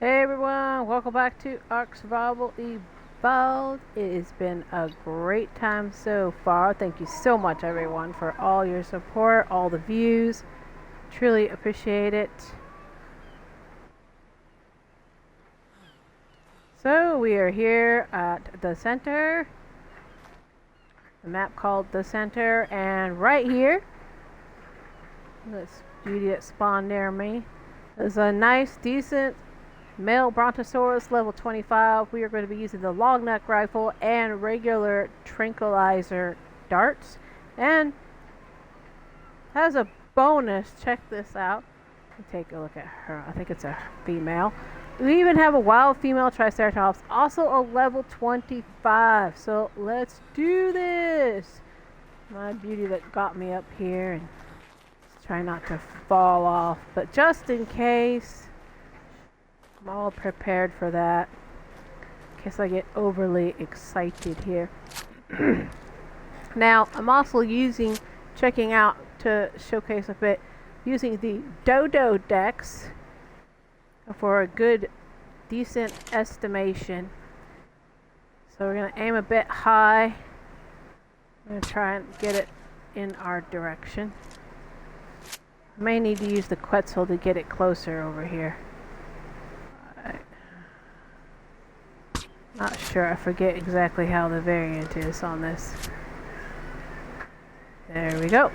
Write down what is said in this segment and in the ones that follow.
Hey everyone, welcome back to Ark Survival Evolved. It has been a great time so far. Thank you so much everyone for all your support, all the views. Truly appreciate it. So we are here at the center. The map called the center, and right here, this beauty that spawned near me, is a nice, decent male Brontosaurus level 25. We are going to be using the long neck rifle and regular tranquilizer darts. And as a bonus, check this out. Take a look at her. I think it's a female. We even have a wild female Triceratops, also a level 25. So let's do this. My beauty that got me up here, and try not to fall off, but just in case, I'm all prepared for that. In case I get overly excited here. Now, I'm also checking out to showcase a bit, using the Dodo decks for a good, decent estimation. So we're going to aim a bit high. I'm going to try and get it in our direction. I may need to use the Quetzal to get it closer over here. Not sure, I forget exactly how the variant is on this. There we go.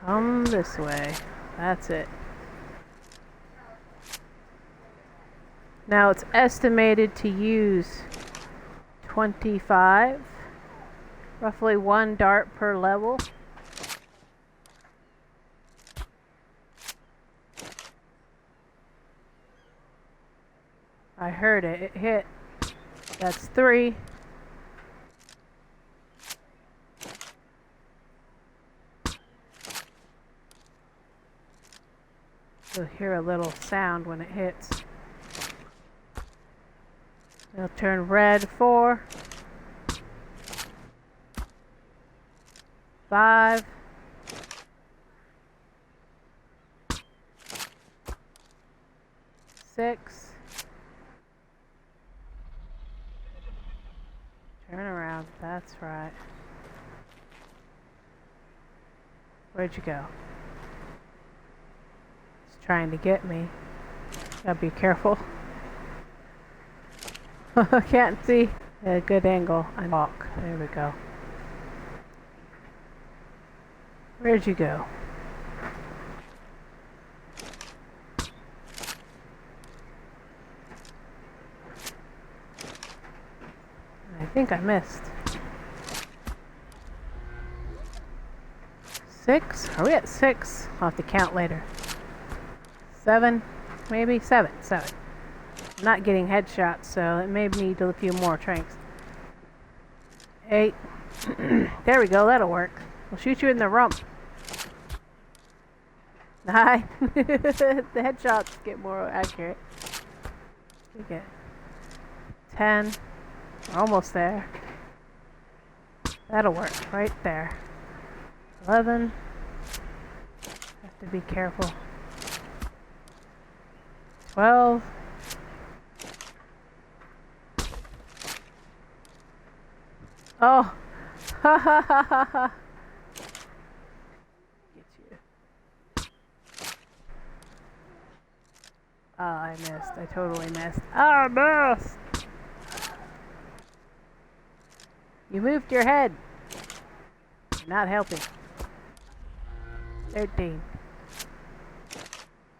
Come this way. That's it. Now it's estimated to use 25, roughly 1 dart per level. I heard it. It hit. That's 3. You'll hear a little sound when it hits. It'll turn red. 4. 5. 6. Turn around, that's right. Where'd you go? It's trying to get me. Gotta be careful. I can't see. A good angle. I walk. There we go. Where'd you go? I think I missed. 6? Are we at 6? I'll have to count later. 7? Maybe? 7. I'm not getting headshots, so it may need a few more tranks. 8. There we go, that'll work. We'll shoot you in the rump. 9. The headshots get more accurate. We get 10. We're almost there. That'll work right there. 11. Have to be careful. 12. Oh! Ha ha ha ha ha! Get you. Oh, I missed. I totally missed. Oh, I missed! You moved your head. You're not helping. 13.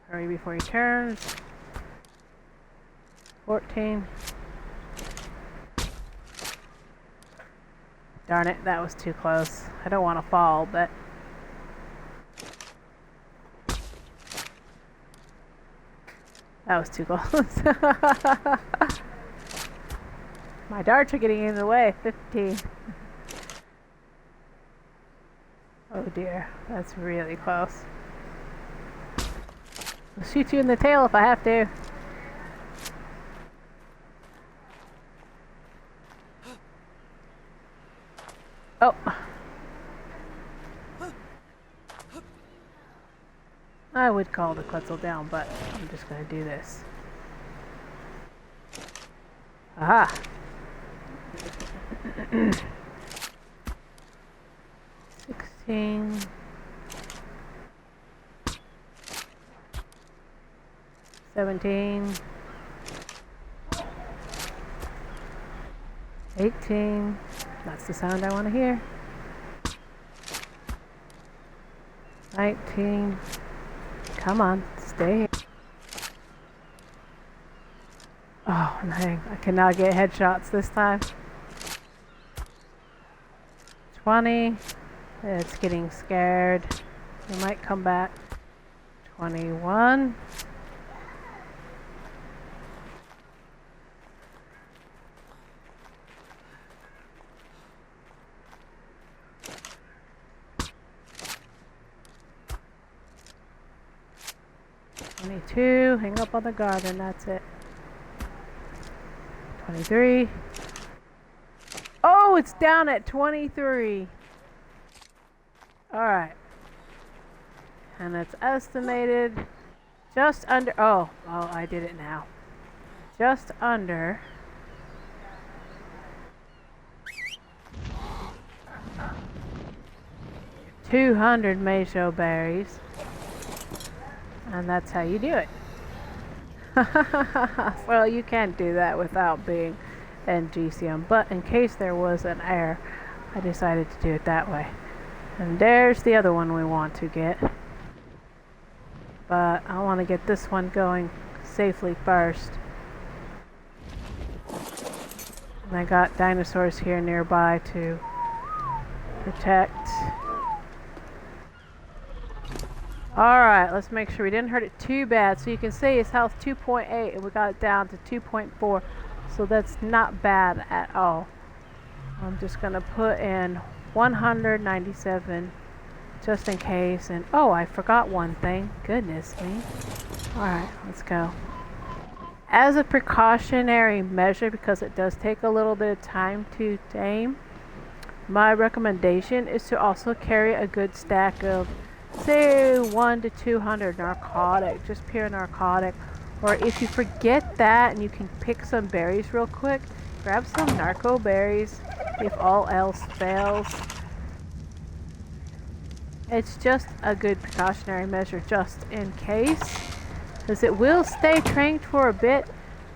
Hurry before he turns. 14. Darn it, that was too close. I don't want to fall, but... that was too close. My darts are getting in the way. 15. Oh dear, that's really close. I'll shoot you in the tail if I have to. Oh. I would call the Quetzal down, but I'm just gonna do this. Aha! 16. 17. 18. That's the sound I want to hear. 19. Come on, stay here. Oh, dang. I cannot get headshots this time. 20. It's getting scared. It might come back. 21. 22. Hang up on the garden. That's it. 23. Oh, it's down at 23. Alright. And it's estimated just under... Oh, I did it now. Just under... 200 Meisho berries. And that's how you do it. Well, you can't do that without being in GCM, but in case there was an error, I decided to do it that way. And there's the other one we want to get. But I want to get this one going safely first. And I got dinosaurs here nearby to protect. Alright, let's make sure we didn't hurt it too bad. So you can see his health 2.8 and we got it down to 2.4. So that's not bad at all. I'm just going to put in 197 just in case. And oh, I forgot one thing. Goodness me. Alright, let's go. As a precautionary measure, because it does take a little bit of time to tame, my recommendation is to also carry a good stack of say 1 to 200 narcotic, just pure narcotic. Or if you forget that and you can pick some berries real quick, grab some narco berries if all else fails. It's just a good precautionary measure just in case, because it will stay tranked for a bit,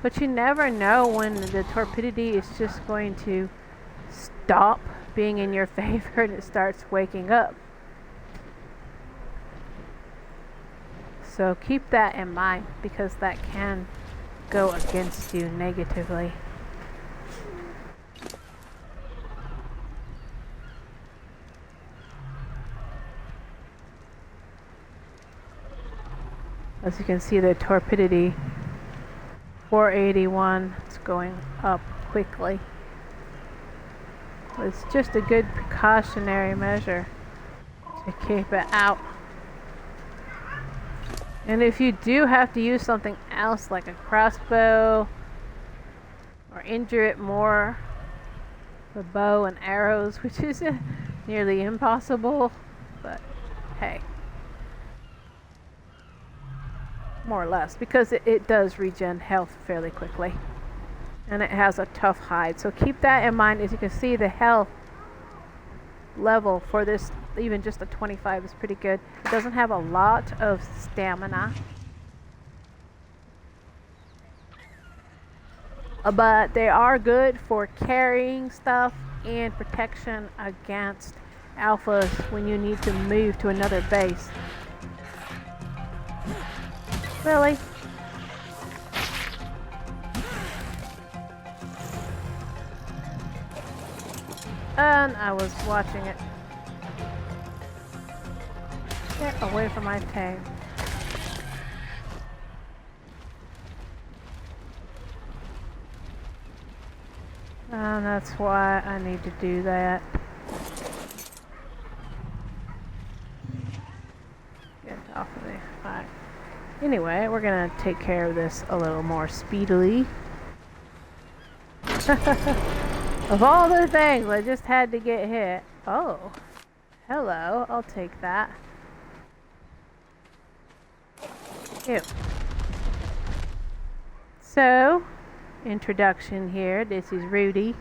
but you never know when the torpidity is just going to stop being in your favor and it starts waking up. So keep that in mind, because that can go against you negatively. As you can see, the torpidity 481, it's going up quickly. It's just a good precautionary measure to keep it out. And if you do have to use something else like a crossbow or injure it more with bow and arrows, which is nearly impossible, but hey, more or less, because it does regen health fairly quickly and it has a tough hide. So keep that in mind. As you can see, the health level for this, even just a 25, is pretty good. It doesn't have a lot of stamina, but they are good for carrying stuff and protection against alphas when you need to move to another base. Really? And I was watching it. Get away from my tank. And that's why I need to do that. Get off of me. Alright. Anyway, we're gonna take care of this a little more speedily. Of all the things, I just had to get hit. Oh, hello, I'll take that. Ew. So, introduction here. This is Rudy.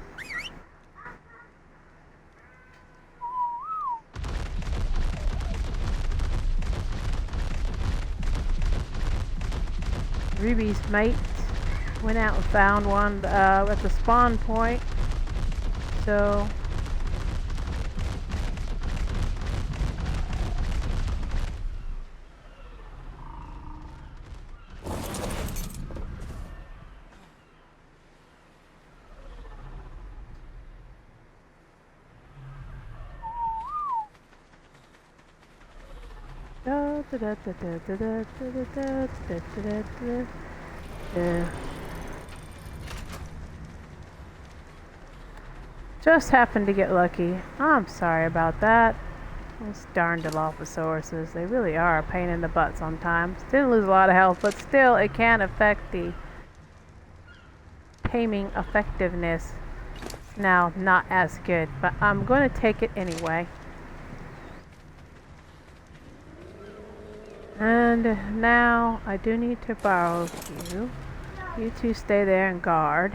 Ruby's mate went out and found one at the spawn point. So just happened to get lucky. I'm sorry about that. Those darn Dilophosaurus, they really are a pain in the butt sometimes. Didn't lose a lot of health, but still it can affect the taming effectiveness. Now, not as good, but I'm going to take it anyway. And now I do need to borrow you. You two stay there and guard.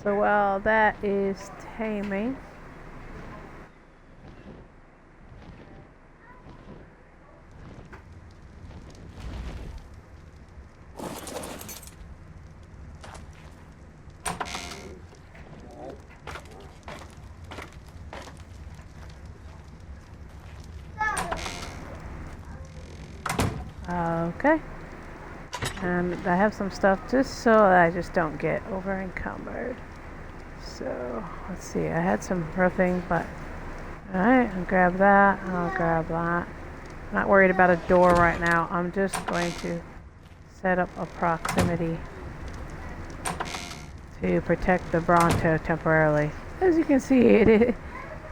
So while that is taming, okay. And I have some stuff just so that I just don't get over encumbered. So let's see, I had some roofing, but alright, I'll grab that, I'll grab that. I'm not worried about a door right now. I'm just going to set up a proximity to protect the Bronto temporarily. As you can see, it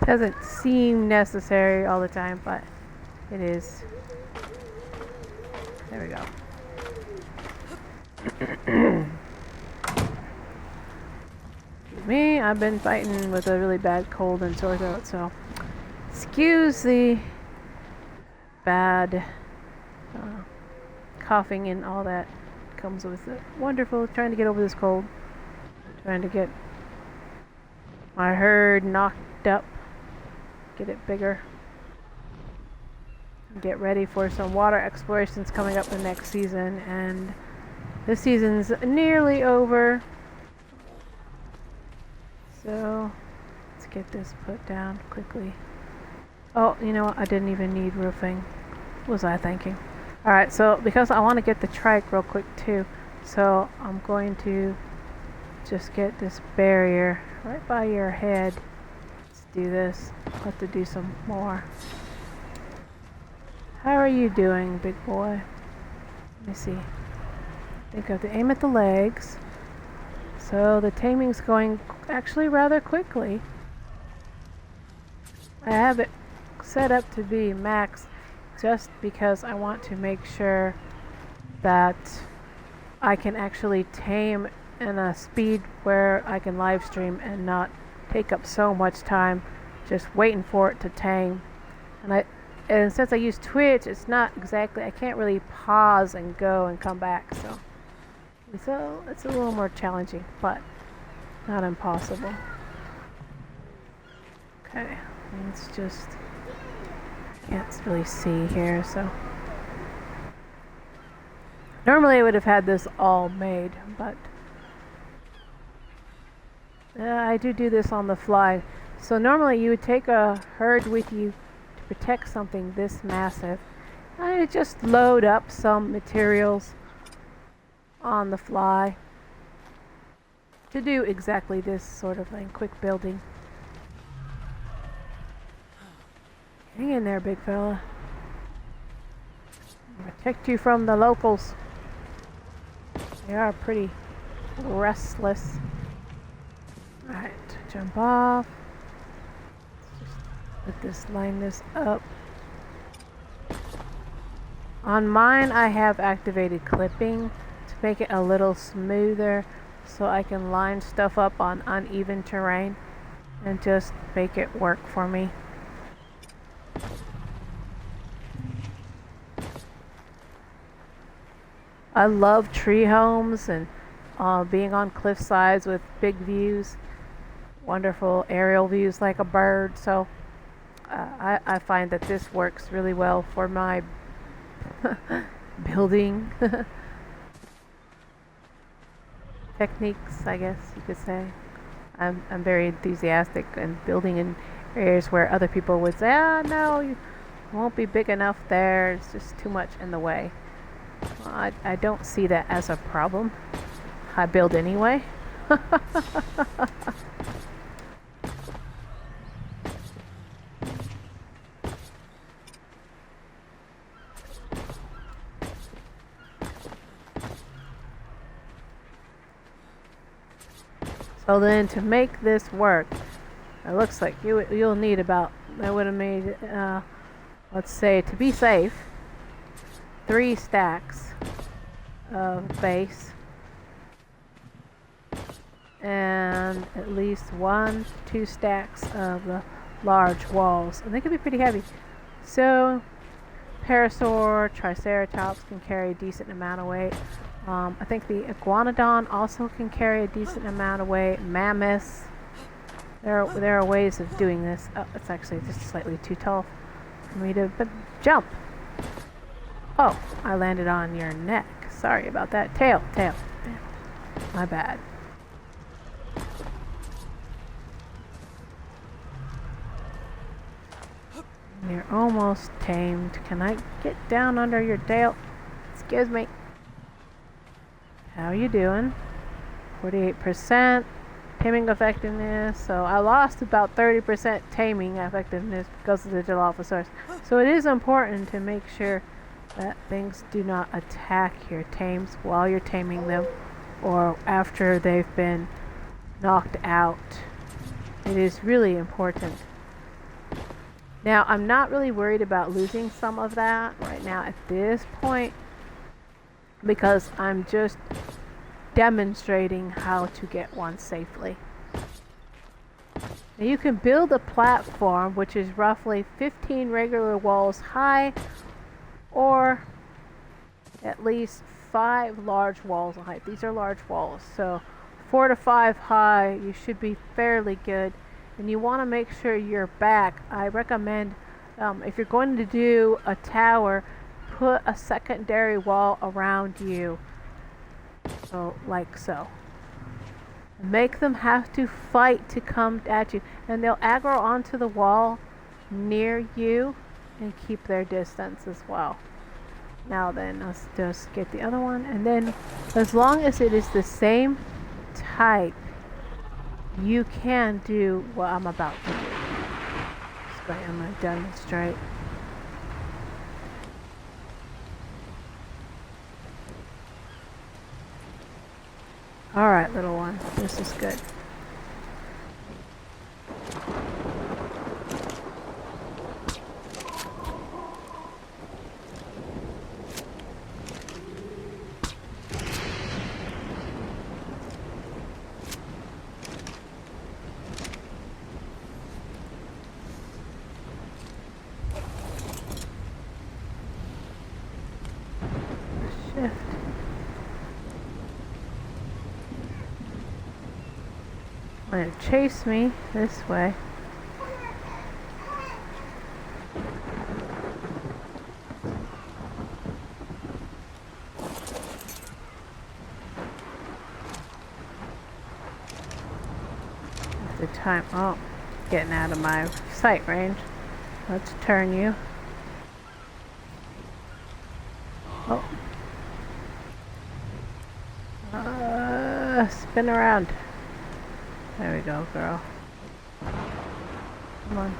doesn't seem necessary all the time, but it is. There we go. Me, I've been fighting with a really bad cold and sore throat, so excuse the bad coughing and all that comes with it. Wonderful, trying to get over this cold, trying to get my herd knocked up, get it bigger, get ready for some water explorations coming up the next season. And this season's nearly over. So, let's get this put down quickly. Oh, you know what? I didn't even need roofing. What was I thinking? Alright, so because I want to get the trike real quick too, so I'm going to just get this barrier right by your head. Let's do this. I'll have to do some more. How are you doing, big boy? Let me see. I think I have to aim at the legs. So the taming's going actually rather quickly. I have it set up to be max just because I want to make sure that I can actually tame in a speed where I can live stream and not take up so much time just waiting for it to tame. And since I use Twitch, it's not exactly, I can't really pause and go and come back, so it's a little more challenging, but not impossible. Okay, let's just, can't really see here, so normally I would have had this all made, but I do this on the fly. So normally you would take a herd with you to protect something this massive. I just load up some materials on the fly to do exactly this sort of thing, quick building. Hang in there, big fella. I'll protect you from the locals. They are pretty restless. Alright, jump off. Let's just line this up. On mine, I have activated clipping to make it a little smoother, so I can line stuff up on uneven terrain and just make it work for me. I love tree homes and being on cliff sides with big views, wonderful aerial views like a bird. So I find that this works really well for my building techniques, I guess you could say. I'm very enthusiastic in building in areas where other people would say, ah, no, you won't be big enough there. It's just too much in the way. Well, I don't see that as a problem. I build anyway. So then to make this work, it looks like you'll need about, I would have made, let's say, to be safe, 3 stacks of base and at least 1-2 stacks of the large walls, and they can be pretty heavy. So Parasaur, Triceratops can carry a decent amount of weight. I think the Iguanodon also can carry a decent amount of weight. Mammoths. There are ways of doing this. Oh, it's actually just slightly too tall for me to jump. Oh, I landed on your neck. Sorry about that. Tail. My bad. You're almost tamed. Can I get down under your tail? Excuse me. How are you doing? 48% taming effectiveness. So I lost about 30% taming effectiveness because of the Dilophosaurus. So it is important to make sure that things do not attack your tames while you're taming them or after they've been knocked out. It is really important. Now, I'm not really worried about losing some of that right now at this point because I'm just demonstrating how to get one safely. Now, you can build a platform which is roughly 15 regular walls high or at least 5 large walls high. These are large walls, so 4 to 5 high, you should be fairly good. And you want to make sure you're back. I recommend if you're going to do a tower, put a secondary wall around you. So, like so. Make them have to fight to come at you. And they'll aggro onto the wall near you and keep their distance as well. Now then, let's just get the other one. And then, as long as it is the same type, you can do what I'm about to do. So I'm going to demonstrate. Alright, little one. This is good. Shift. When it chased me this way. At the time, oh, getting out of my sight range. Let's turn you. Oh. Spin around. There we go, girl. Come on.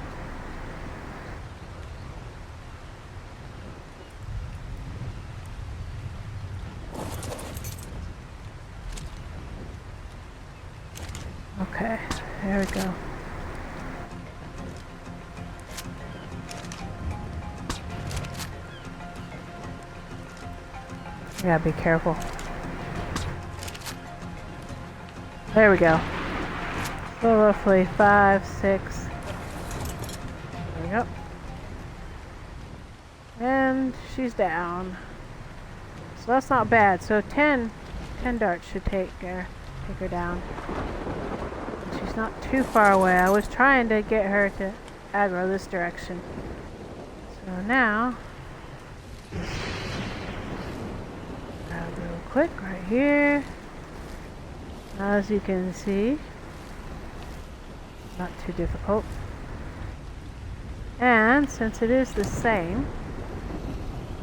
Okay, there we go. You gotta be careful. There we go. So roughly 5, 6. There we go. And she's down. So that's not bad. So 10 darts should take her down. And she's not too far away. I was trying to get her to aggro this direction. So now, grab real quick right here. As you can see, not too difficult. And since it is the same,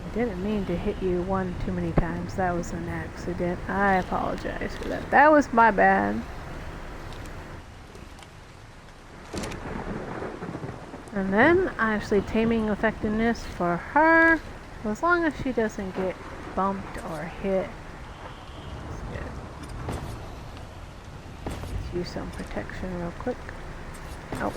I didn't mean to hit you one too many times. That was an accident. I apologize for that. That was my bad. And then actually taming effectiveness for her, as long as she doesn't get bumped or hit. Let's use some protection real quick. Nope.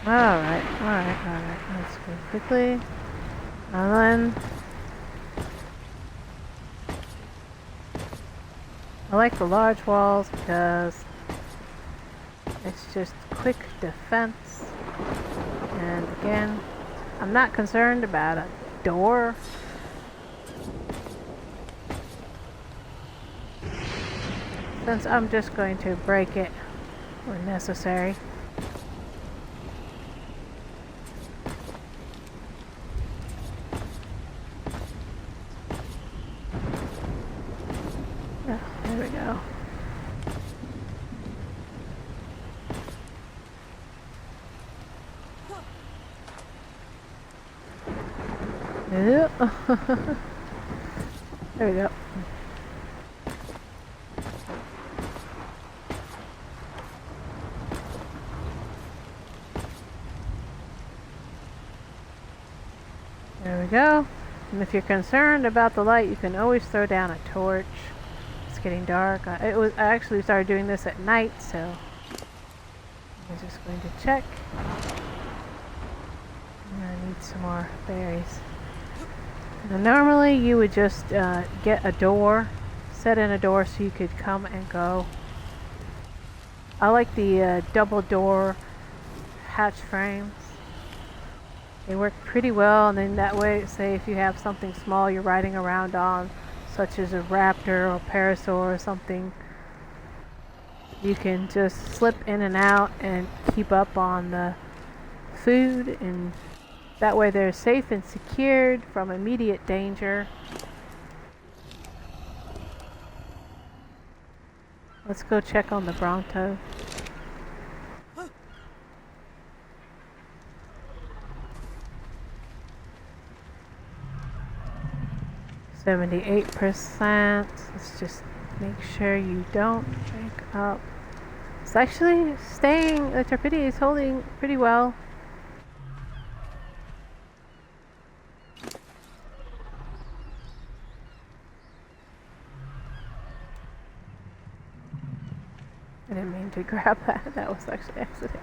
Alright. Let's go quickly. And then I like the large walls because it's just quick defense. And again, I'm not concerned about a door. Since I'm just going to break it when necessary. There we go. There we go. There we go. And if you're concerned about the light, you can always throw down a torch. Getting dark. I actually started doing this at night, so I'm just going to check. I need some more berries. Now, normally you would just get a door, set in a door so you could come and go. I like the double door hatch frames. They work pretty well, and then that way, say if you have something small you're riding around on, such as a raptor or parasaur or something, you can just slip in and out and keep up on the food, and that way they're safe and secured from immediate danger. Let's go check on the Bronto. 78%. Let's just make sure you don't break up. It's actually staying, the torpedo is holding pretty well. I didn't mean to grab that. That was actually an accident.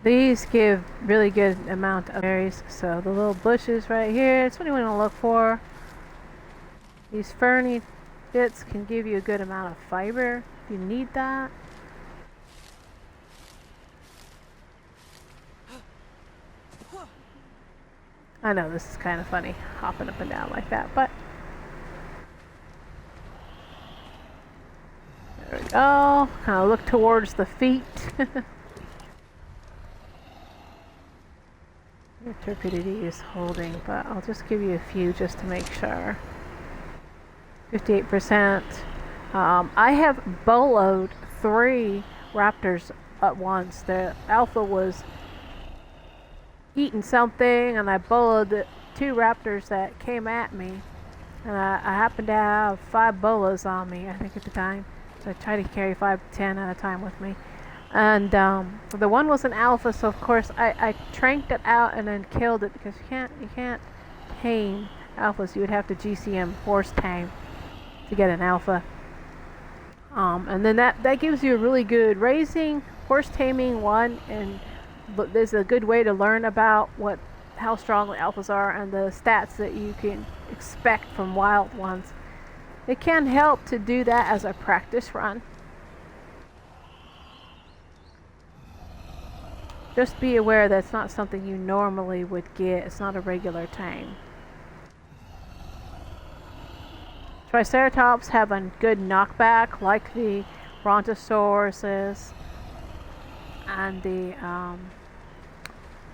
These give really good amount of berries, so the little bushes right here, that's what you want to look for. These ferny bits can give you a good amount of fiber if you need that. I know this is kind of funny, hopping up and down like that, but there we go. Kind of look towards the feet. Your turbidity is holding, but I'll just give you a few just to make sure. 58%. I have boloed 3 raptors at once. The alpha was eating something, and I boloed the 2 raptors that came at me. And I happened to have 5 bolas on me, I think, at the time. So I tried to carry 5 to 10 at a time with me. And the one was an alpha, so of course I tranked it out and then killed it, because you can't tame alphas. You would have to GCM horse tame to get an alpha. And then that gives you a really good raising, horse taming one, and there's a good way to learn about how strong the alphas are and the stats that you can expect from wild ones. It can help to do that as a practice run. Just be aware that's not something you normally would get. It's not a regular tame. Triceratops have a good knockback, like the Brontosauruses and the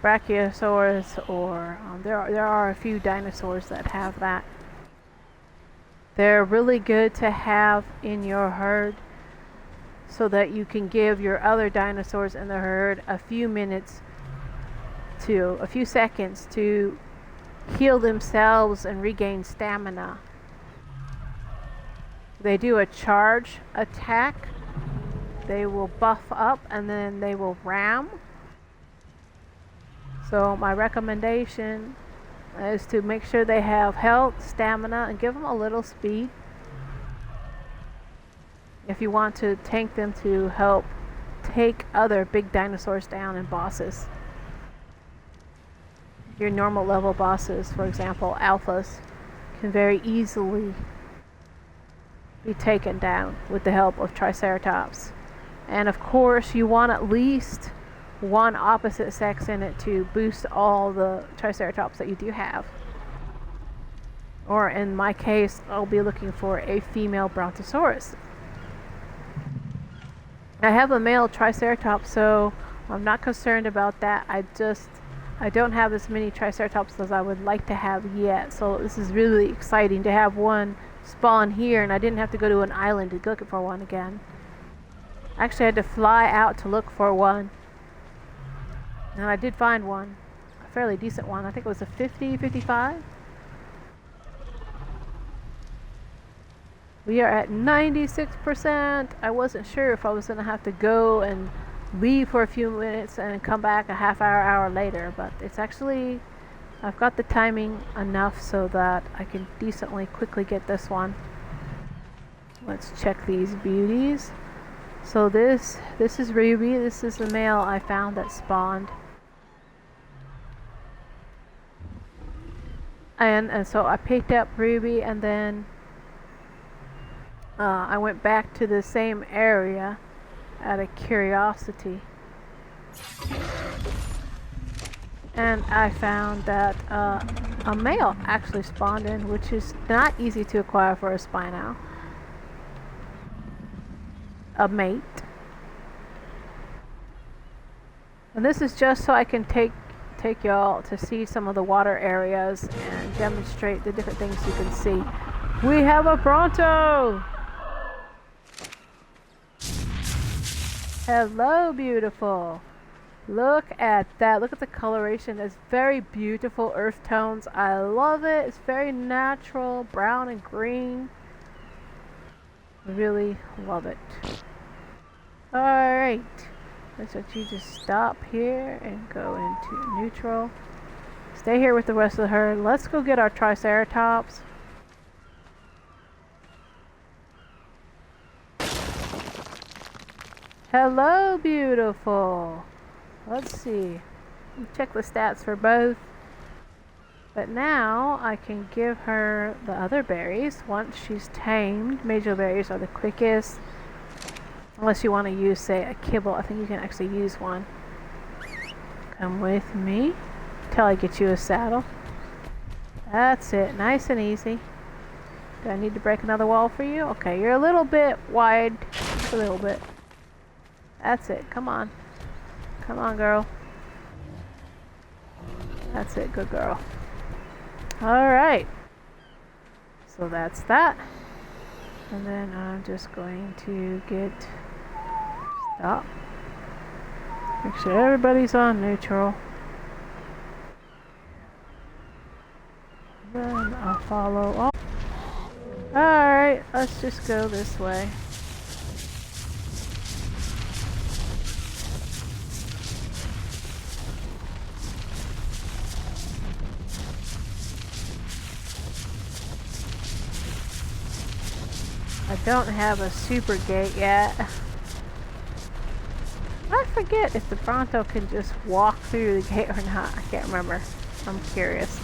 Brachiosaurus, or there are a few dinosaurs that have that. They're really good to have in your herd, so that you can give your other dinosaurs in the herd a few seconds to heal themselves and regain stamina. They do a charge attack. They will buff up and then they will ram. So my recommendation is to make sure they have health, stamina, and give them a little speed. If you want to tank them to help take other big dinosaurs down and bosses. Your normal level bosses, for example, alphas, can very easily be taken down with the help of Triceratops. And of course, you want at least one opposite sex in it to boost all the Triceratops that you do have. Or in my case, I'll be looking for a female Brontosaurus. I have a male Triceratops, so I'm not concerned about that. I don't have as many Triceratops as I would like to have yet, so this is really exciting to have one spawn here, and I didn't have to go to an island to look for one again. Actually, I had to fly out to look for one, and I did find one, a fairly decent one. I think it was a 50, 55. We are at 96%. I wasn't sure if I was going to have to go and leave for a few minutes and come back a hour later, but it's actually, I've got the timing enough so that I can decently quickly get this one. Let's check these beauties. So this is Ruby. This is the male I found that spawned. And so I picked up Ruby, and then I went back to the same area out of curiosity, and I found that a male actually spawned in, which is not easy to acquire for a Spino. A mate. And this is just so I can take y'all to see some of the water areas and demonstrate the different things you can see. We have a Bronto! Hello, beautiful. Look at that. Look at the coloration. It's very beautiful earth tones. I love it. It's very natural, brown and green. Really love it. Alright. Let's let you just stop here and go into neutral. Stay here with the rest of the herd. Let's go get our Triceratops. Hello, beautiful. Let's see. Check the stats for both. But now I can give her the other berries once she's tamed. Major berries are the quickest. Unless you want to use, say, a kibble. I think you can actually use one. Come with me till I get you a saddle. That's it. Nice and easy. Do I need to break another wall for you? Okay, you're a little bit wide. Just a little bit. That's it. Come on. Come on, girl. That's it, good girl. Alright. So that's that. And then I'm just going to stop. Make sure everybody's on neutral. Then I'll follow all. Alright, let's just go this way. I don't have a super gate yet. I forget if the Bronto can just walk through the gate or not. I can't remember. I'm curious.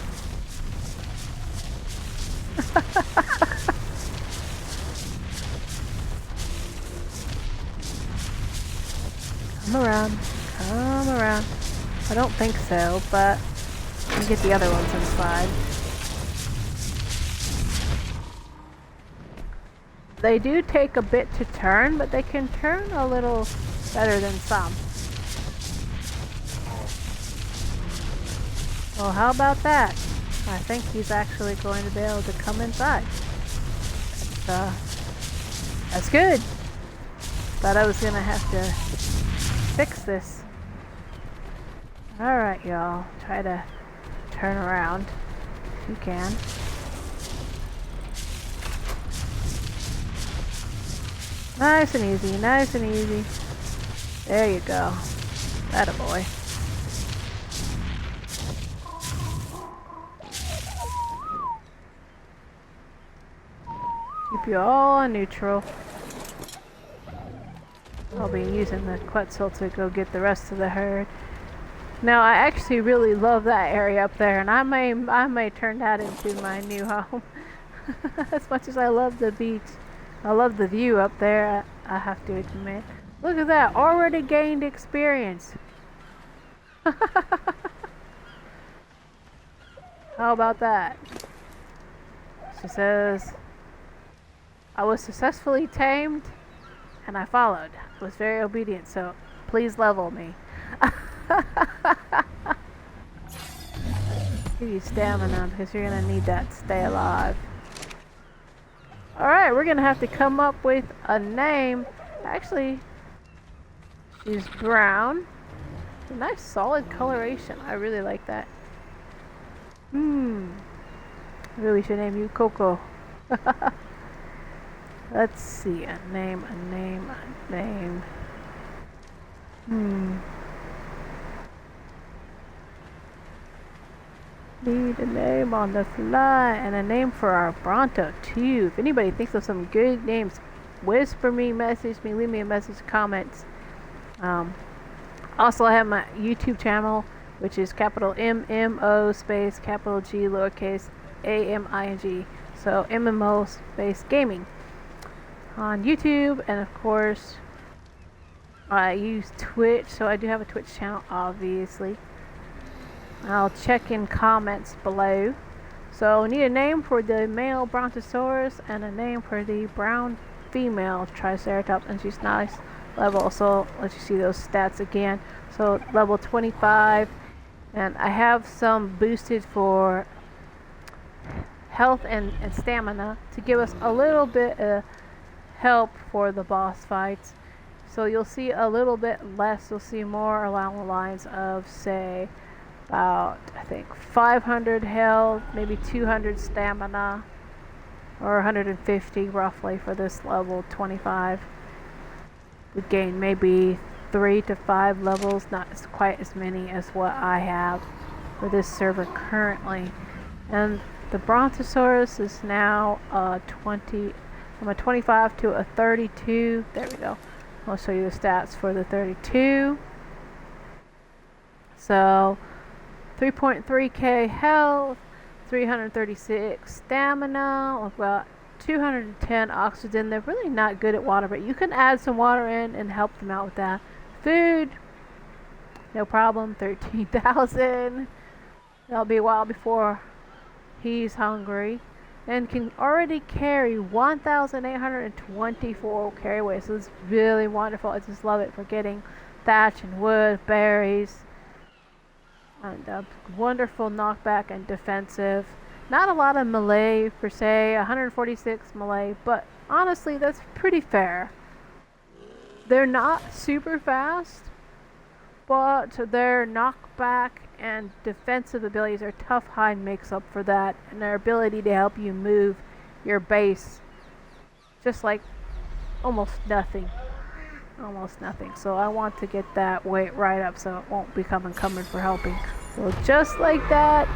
Come around. Come around. I don't think so, but let me get the other ones inside. They do take a bit to turn, but they can turn a little better than some. Well, how about that? I think he's actually going to be able to come inside. That's good. Thought I was going to have to fix this. Alright, y'all. Try to turn around if you can. Nice and easy, nice and easy. There you go. Atta boy. Keep you all on neutral. I'll be using the Quetzal to go get the rest of the herd. Now, I actually really love that area up there, and I may turn that into my new home. As much as I love the beach. I love the view up there, I have to admit. Look at that, already gained experience. How about that? She says, I was successfully tamed and I followed. I was very obedient, so please level me. Give you stamina because you're going to need that to stay alive. Alright, we're gonna have to come up with a name. Actually, she's brown. A nice solid coloration. I really like that. Really should name you Coco. Let's see, a name. Need a name on the fly, and a name for our Bronto too. If anybody thinks of some good names, whisper me, message me, leave me a message, comments. Also, I have my YouTube channel, which is capital MMO space capital G lowercase AMING. So MMO space gaming on YouTube, and of course I use Twitch, so I do have a Twitch channel, obviously. I'll check in comments below. So, need a name for the male Brontosaurus and a name for the brown female Triceratops, and she's nice level. So, let you see those stats again. So, level 25, and I have some boosted for health and stamina to give us a little bit of help for the boss fights. So, you'll see a little bit less. You'll see more along the lines of, say, about, I think, 500 health, maybe 200 stamina, or 150 roughly for this level 25. We gain maybe 3 to 5 levels, not quite as many as what I have for this server currently. And the Brontosaurus is now from a 25 to a 32. There we go. I'll show you the stats for the 32. So 3.3k health, 336 stamina, about 210 oxygen. They're really not good at water, but you can add some water in and help them out with that. Food, no problem, 13,000. That'll be a while before he's hungry. And can already carry 1,824 carry weight. So it's really wonderful. I just love it for getting thatch and wood, berries. And wonderful knockback and defensive. Not a lot of melee per se, 146 melee, but honestly that's pretty fair. They're not super fast, but their knockback and defensive abilities, their tough hide makes up for that, and their ability to help you move your base just like almost nothing. Almost nothing. So I want to get that weight right up so it won't become encumbered for helping. So just like that,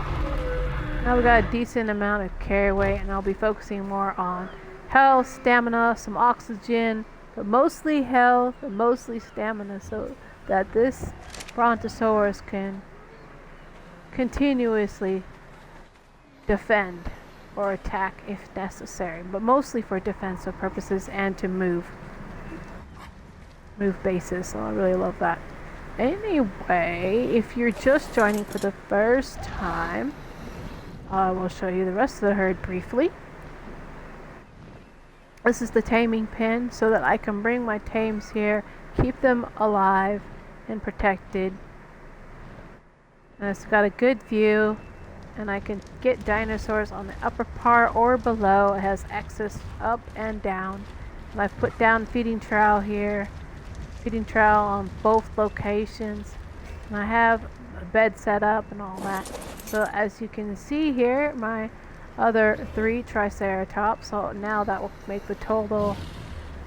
now we got a decent amount of carry weight, and I'll be focusing more on health, stamina, some oxygen, but mostly health and mostly stamina, so that this Brontosaurus can continuously defend or attack if necessary, but mostly for defensive purposes and to move bases. So I really love that. Anyway, if you're just joining for the first time, I will show you the rest of the herd briefly. This is the taming pin so that I can bring my tames here, keep them alive and protected. And it's got a good view, and I can get dinosaurs on the upper part or below. It has access up and down. And I've put down feeding trowel here, feeding trowel on both locations, and I have a bed set up and all that. So as you can see here, my other 3 Triceratops, so now that will make the total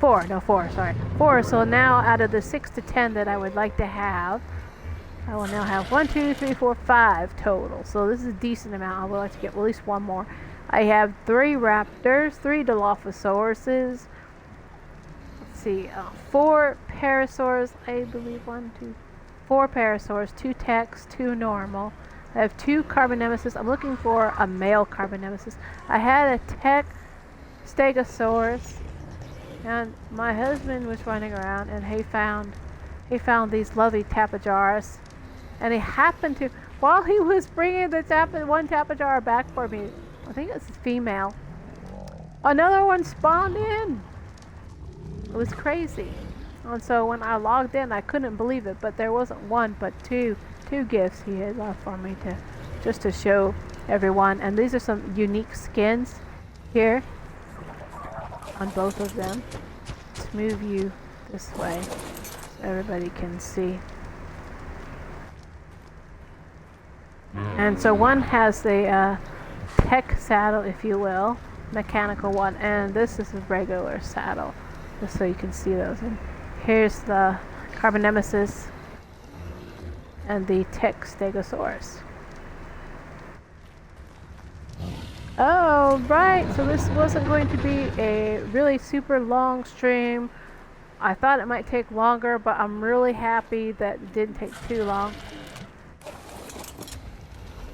4, sorry, 4. So now out of the 6 to 10 that I would like to have, I will now have 1, 2, 3, 4, 5 total. So this is a decent amount. I would like to get at least 1 more. I have 3 raptors, 3 Dilophosauruses, let's see, 4 parasaurs, I believe 4 parasaurs, 2 techs, 2 normal. I have 2 Carbonemesis. I'm looking for a male Carbonemesis. I had a tech Stegosaurus, and my husband was running around and he found these lovely Tapajars, and he happened to, while he was bringing the one Tapajar back for me, I think it's a female, another one spawned in. It was crazy. And so when I logged in, I couldn't believe it, but there wasn't one but two gifts he had left for me to show everyone. And these are some unique skins here on both of them. Let's move you this way so everybody can see. And so one has the tech saddle, if you will, mechanical one, and this is a regular saddle, just so you can see those. And here's the Carbonemesis and the tech Stegosaurus. Oh, right, so this wasn't going to be a really super long stream. I thought it might take longer, but I'm really happy that it didn't take too long.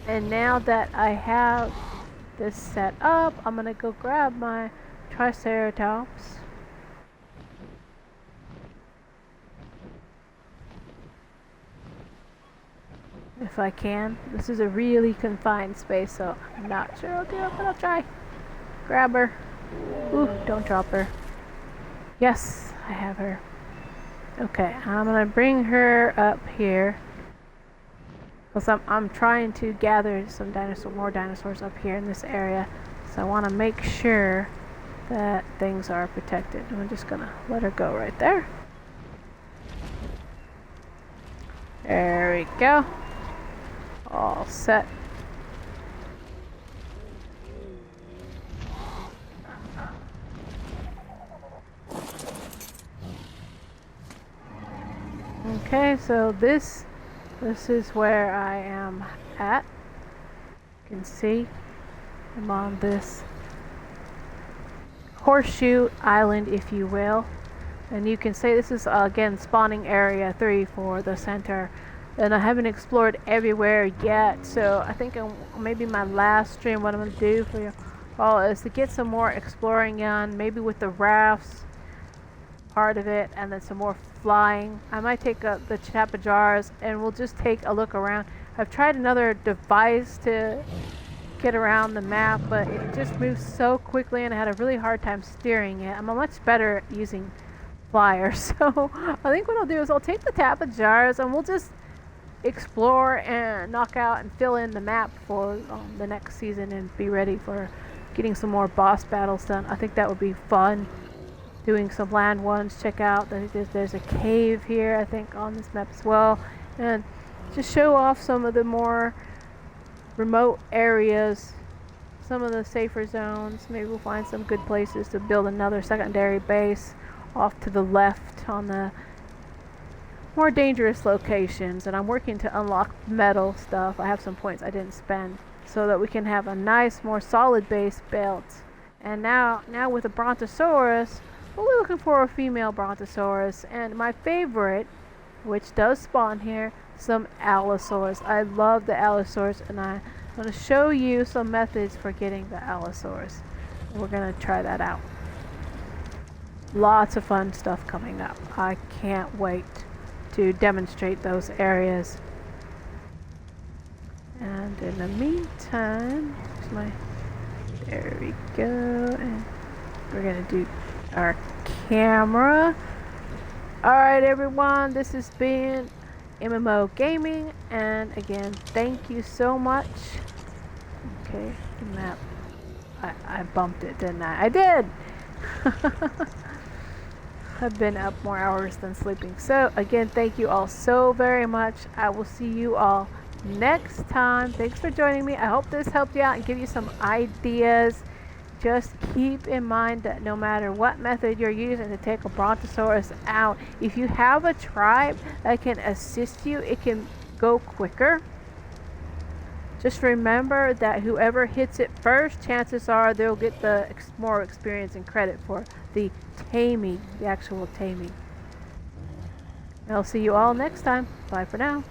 And now that I have this set up, I'm gonna go grab my Triceratops. If I can. This is a really confined space, so I'm not sure I'll do it, but I'll try. Grab her. Ooh, don't drop her. Yes, I have her. Okay, I'm gonna bring her up here, because I'm trying to gather some more dinosaurs up here in this area. So I want to make sure that things are protected. I'm just gonna let her go right there. There we go. All set. Okay, so this is where I am at. You can see I'm on this horseshoe island, if you will, and you can say this is again spawning area 3 for the center. And I haven't explored everywhere yet, so I think maybe my last stream, what I'm going to do for you all is to get some more exploring on, maybe with the rafts part of it, and then some more flying. I might take the Tapajars and we'll just take a look around. I've tried another device to get around the map, but it just moves so quickly and I had a really hard time steering it. I'm much better at using flyers, so I think what I'll do is I'll take the Tapajars and we'll just explore and knock out and fill in the map for the next season and be ready for getting some more boss battles done. I think that would be fun. Doing some land ones. Check out, there's a cave here, I think, on this map as well. And just show off some of the more remote areas, some of the safer zones. Maybe we'll find some good places to build another secondary base off to the left on the more dangerous locations. And I'm working to unlock metal stuff. I have some points I didn't spend so that we can have a nice, more solid base built. And now with the Brontosaurus, we're looking for a female Brontosaurus. And my favorite, which does spawn here, some Allosaurus. I love the Allosaurus, and I'm going to show you some methods for getting the Allosaurus. We're going to try that out. Lots of fun stuff coming up. I can't wait to demonstrate those areas. And in the meantime, there we go. And we're going to do our camera. Alright everyone, this has been MMO Gaming, and again, thank you so much. Okay, the map. I bumped it, didn't I? I did! I've been up more hours than sleeping. So, again, thank you all so very much. I will see you all next time. Thanks for joining me. I hope this helped you out and give you some ideas. Just keep in mind that no matter what method you're using to take a Brontosaurus out, if you have a tribe that can assist you, it can go quicker. Just remember that whoever hits it first, chances are they'll get the more experience and credit for the taming, the actual taming. I'll see you all next time. Bye for now.